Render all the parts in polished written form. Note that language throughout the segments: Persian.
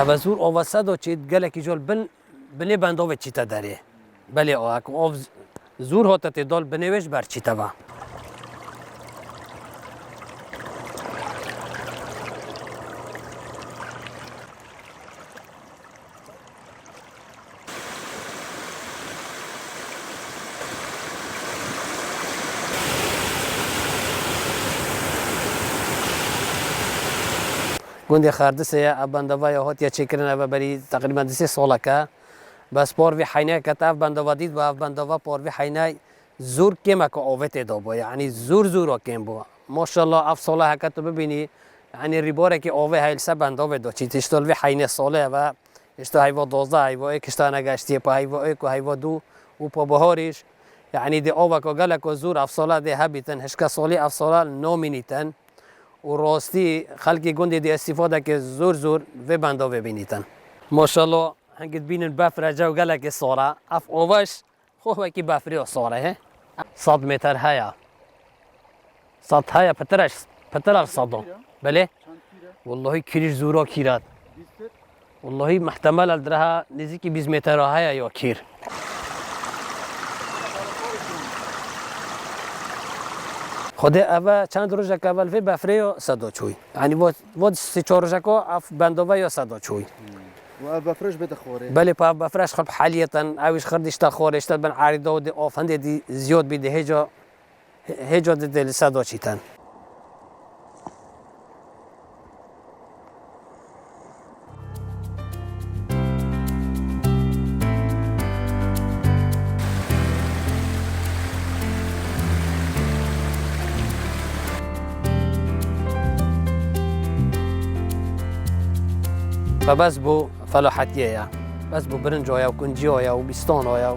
اوه زور اوه صدو چید گله کی جول بنی بندو چیتا داره بله او زور هات تدال بنویش بر چیتا با گوندی خاردسه یا بندوای هات یا چیکرن و بری تقریبا 3 ساله که بس پار وی حینه کتاف بندوا دید و بندوا پار وی حینه زور کم که آوت دابو یعنی زور کم بو ماشاءالله اف ساله هکت ببینی یعنی ریباره که آوه هیل سه بندوا دو چی تشتال وی حینه ساله و اشتا هیوا 12 هیوا یک اشتا نگشتی پا هیوا یک و هیوا 2 و پا بهارش یعنی دی آوه که گلک و زور اف ساله دی هبیتن هشکا سالی اف ساله نامینیتن و راستی خلقی گندی دی استفاده که زور و بندا ببینیتن ماشاءالله هنگت بینن بفره جو گلک ساره اف اوش خوبه کی بفری و ساره 100 متر هیا 100 هیا پترش 100 بله والله کیرش زورا کیرات والله محتمل الدرها نزدیکی 20 متر هیا یا کیر خود اول چند روز که اول بفری و صدا چوی یعنی واد 3-4 روز که اف بندوه یا صدا چوی و بفرش بده خوره بله پا بفرش خب حالیتا اوش خردش تا خوره اشتاد بن عریضه و دی آفنده دی زیاد بیده هجا دی صدا چیتن فبس بو فلاحتیه بس بو برنج و کنجی و بیستان و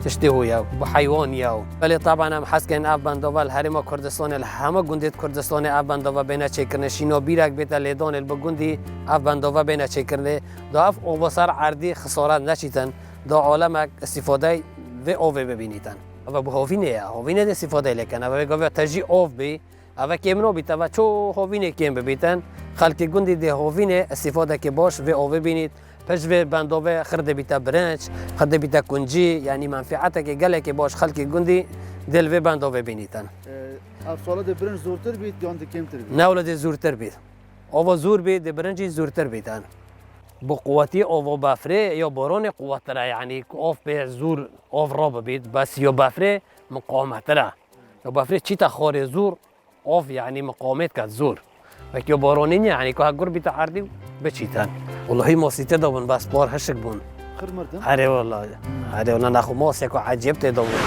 تشتی و حیوانی ولی طبعا هم حس کن اف بندوال هرما کردستان همه گندید کردستان اف بندوا بین چیکرنه شینا بیرک بیت لیدان البگندی اف بندوا بین چیکرنه دا اف اوبسر عردی خسارت نشیتن دا عالم استفاده و اوه ببینیتن و بو هاوینه استفاده لکن و گویا تجی اوف بی اوه کمنو بیت و چو هاوینه کم ببیتن خلق گندی ده هاوینه استفاده که باش و اوه ببینید پس و بندوه خرده بیتا برنج خرده بیتا کنجی یعنی منفعته که گله که باش خلق گندی دل و بندوه بینیتن افساله ده برنج زورتر بید یا ده کمتر بید؟ نه ولی زورتر بید آوا زور بید ده برنجی زورتر بیدن با قوتی آوا بفره یا باران قوتره یعنی آف به زور آف را بید بس یا بفره مقامتره یا بفره چی تا خار زور آف یعنی مقامت کد زور و که بارانی نه یعنی که هگر بیتا عردی بچیتن والله ما سیته دابون بس بار هشک بون خر مردن؟ هره والله نخو ما سکو عجیب ته دابون